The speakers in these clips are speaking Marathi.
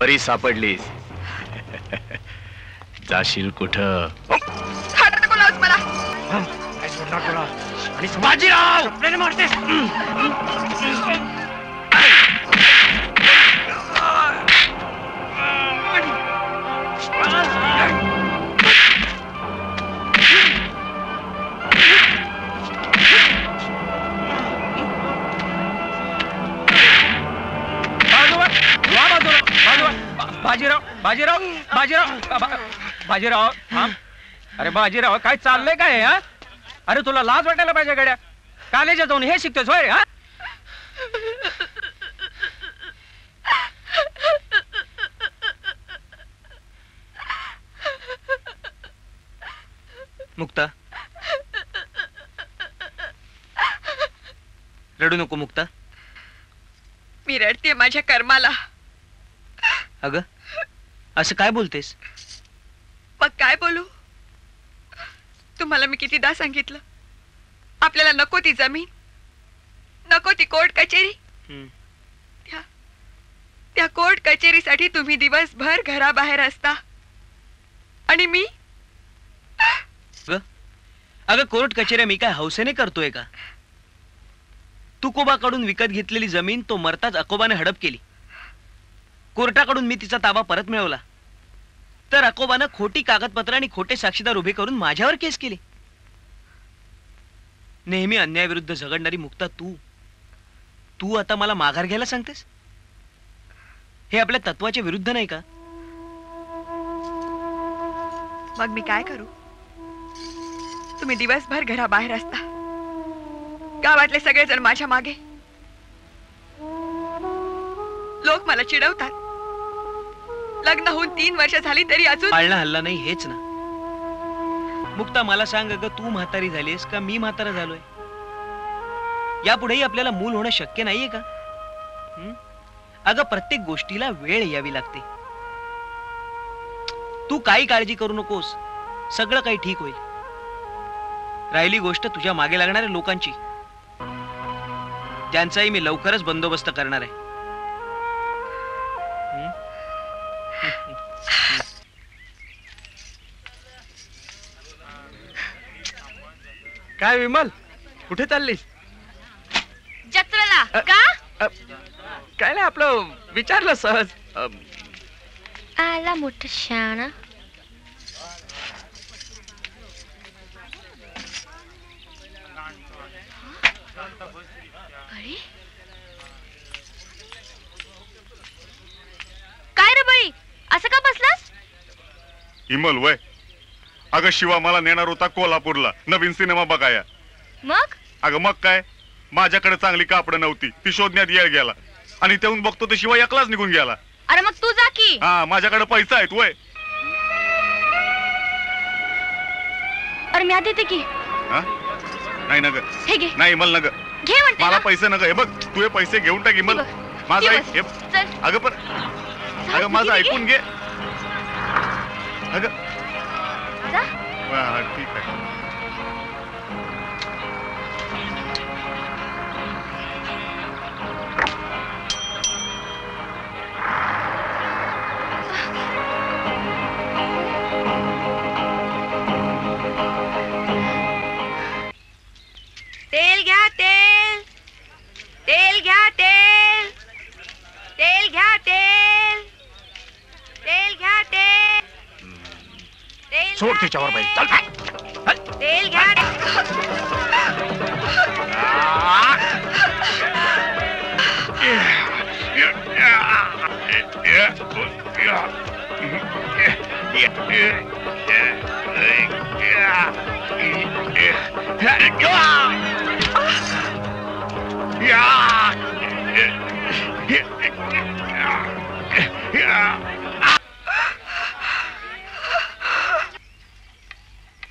बरी सापडलीस. जाशील कुठं? हात नको लावूस मला. काय सोडणार तुला? आणि बाजीराव आपल्याला मारतेस. बाजीराव बाजीराव बाजीराव बाजीराव थांब. अरे बाजीराव काय चाललंय काय? हा अरे तुला लाज वाटायला पाहिजे गड्या. कॉलेजात जाऊन हे शिकतोस होय? हा मुक्ता रडू नको मुक्ता. मी रडते माझ्या कर्माला. अगं असं काय बोलतेस? मग काय बोलू? तुम्हाला मी कितीदा सांगितलं आपल्याला नको ती जमीन, नको ती कोर्ट कचेरी. त्या कोर्ट कचेरीसाठी तुम्ही दिवसभर घराबाहेर असता आणि मी. अगं कोर्ट कचेऱ्या मी काय हौसेने करतोय का? तुकोबाकडून विकत घेतलेली जमीन तो मरताच अकोबाने हडप केली. कोर्टाकडून मी तिचा ताबा परत मिळवला तर अकोबानं खोटी कागदपत्र आणि खोटे साक्षीदार उभे करून माझ्यावर केस केली. नेहमी अन्यायाविरुद्ध झगडणारी मुक्ता तू आता मला माघार घ्यायला सांगतेस? हे आपल्या तत्वाच्या विरुद्ध नाही का? मग मी काय करू? तुम्ही दिवसभर घराबाहेर असता, गावातले सगळेजण माझ्या मागे. लोक मला चिडवतात. लग्न होऊन 3 वर्ष झाली तरी अजून पाळणा हल्ला नाही हेच ना. मुक्ता मला सांग, अगं तू म्हातारी झालीस का मी म्हातारा झालोय? यापुढेही आपल्याला मूल होणं शक्य नाहीये का? अगं प्रत्येक गोष्टीला वेळ यावी लागते. तू काही काळजी करू नकोस, सगळं काही ठीक होईल. राहिली गोष्ट तुझ्या मागे लागणाऱ्या लोकांची, त्यांचाही मी लवकरच बंदोबस्त करणार आहे. काय विमल, कुठे चाललीस? जत्रेला. का? काय नाही, आपलं विचारलं सहज. आला मोठा शाणा. काय रे बळी, असं का बसलास? हिमल वय. अगं शिवा मला नेणार होता कोल्हापूरला नवीन सिनेमा बघाया. मग? अगं मग काय, माझ्याकडे चांगली कापड नव्हती, ती शोधण्यात येळ गेला आणि तेवून बघतो तर शिवा एकलाच निघून गेला. अरे मग तू जा की. हा, माझ्याकडे पैसा आहेत वय. अरे मी देते की. नाही ना ग, हे घे. नाही मला न ग, घे म्हणते मला ना. पैसे न ग. हे बघ तू हे पैसे घेऊन टाक हिमल. माझं ऐक. चल. अगं पण अगं माझं ऐकून घे. अगं जा. ठीक आहे. तेल घ्या, तेल. तेल घ्या, तेल. तेल घ्या, तेल. तेल घ्या, तेल. तेल सोड घ्या, तिच्यावर बाई, तेल. चल. तेल घ्या.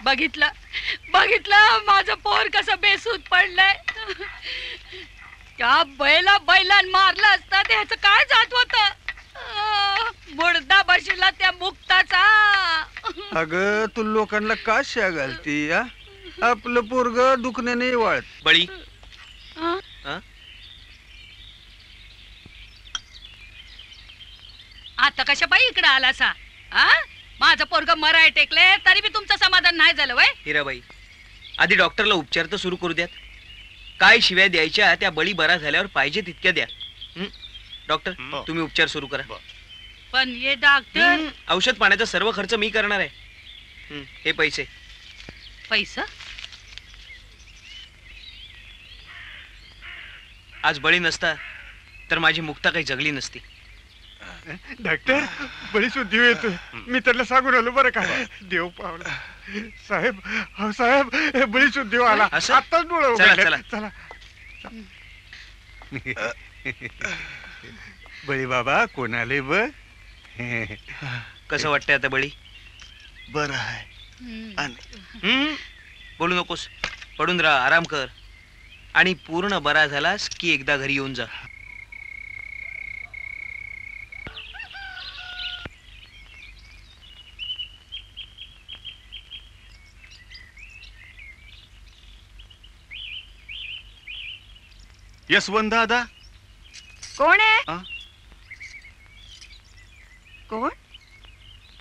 बघितलं बघितलं माझं पोर कसं बेसूत पडलंय. त्या बैलान मारलं असतं त्याचं काय जात होत? मुर्दा बशीला त्या मुक्ताचा. अगं तू लोकांना का शा घालती? आपलं पोरग दुखण्याने वाळत. बळी आता आता कशा बाई इकडे आलासा? आ माझं पोरग मराय टेकले तरी बी तुमचं समाधान नाही झालं वय? हिराबाई, आधी डॉक्टरला उपचार तर सुरू करू द्यात. काय शिव्या द्यायच्या त्या बळी बरा झाल्यावर पाहिजे तितक्या द्या. डॉक्टर, तुम्ही उपचार सुरू करा. पण ये डॉक्टर औषध पाण्याचा सर्व खर्च मी करणार आहे. हे पैसे. पैसा आज बळी नसता तर माझी मुक्ता काही जगली नसती. डॉक्टर बळी शुद्धी येतोय. मी त्याला सांगून आलो बरं का. देव पावला साहेब. हो साहेब, हे बळी शुद्धी आला. असं? आत्ताच डोळे चला, उघडले. चला. बळी बाबा कोणाले बघ. कसं वाटतंय आता बळी? बरं आहे. बोलू नकोस. पडून राहा, आराम कर. आणि पूर्ण बरा झालास की एकदा घरी येऊन जा. यशवंत दादा. कोण आहे? आ? कोण?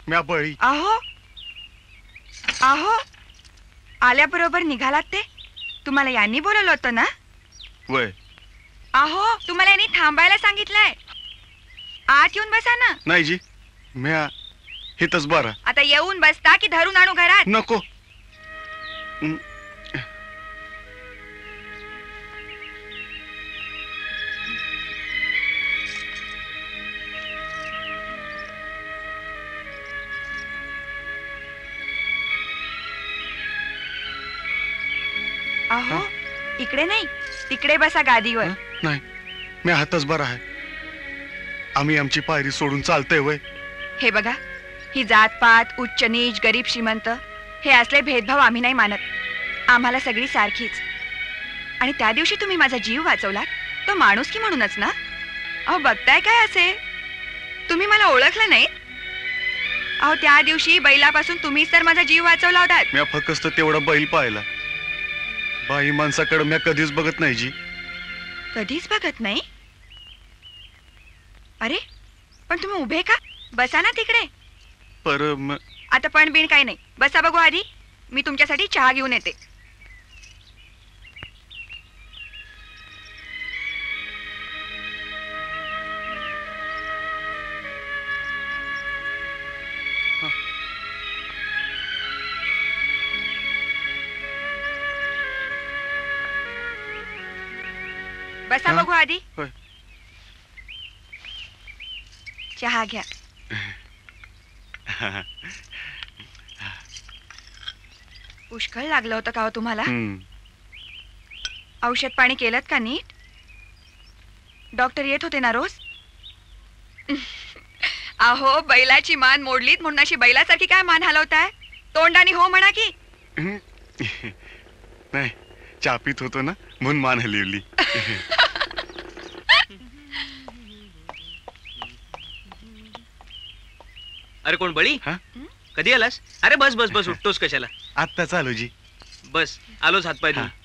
म्या बळी. आहो आहो, आल्याबरोबर निघालात ते? तुम्हाला यांनी बोलवलं होतं ना? वय आहो, तुम्हाला यांनी थांबायला सांगितलंय. आत येऊन बसा ना. नाही जी, म्या हितच बरा. आता येऊन बसता की धरून आणू घरात? नको. आहो, इकडे नाही, तिकडे बसा गादीवर. नाही, मी हातच बरा आहे. आम्ही आमची पायरी सोडून चालतोय वय. हे बघा, ही जातपात, उच्च नीच, गरीब श्रीमंत हे असले भेदभाव आम्ही नाही मानत. आम्हाला सगळी सारखीच. आणि त्या दिवशी तुम्ही माझा जीव वाचवलात तो माणूस की म्हणूनच ना? अहो, बघताय काय असे? तुम्ही मला ओळखलं नाही? अहो, त्या दिवशी बैलापासून तुम्हीच तर माझा जीव वाचवला होता. म्या फक्त तेवढा बैल पाहिला. बाई माणसाकडे म्या कधीच बघत नाही जी. कधीच बघत नाही? अरे, पण तुम्ही उभे का? बसा ना तिकडे. पर आता पण बिन काही नाही, बसा बघू आधी. मी तुमच्यासाठी चहा घेऊन येते. बसा बघू आधी. होय. चहा घ्या. पुष्कळ लागलं होतं का हो तुम्हाला? औषध पाणी केलं का नीट? डॉक्टर येत होते ना रोज? अहो, बैलाची मान मोडलीत म्हणून अशी बैलासारखी काय मान हलवताय? तोंडाने हो म्हणा की. नाही, चहा पीत होतो ना म्हणून मान हलवली. अरे कोण बळी? हा? कधी आलास? अरे बस बस बस, उठतोस कशाला? आत्ता चालू जी. बस आलोच हातपाय धुवून. हा.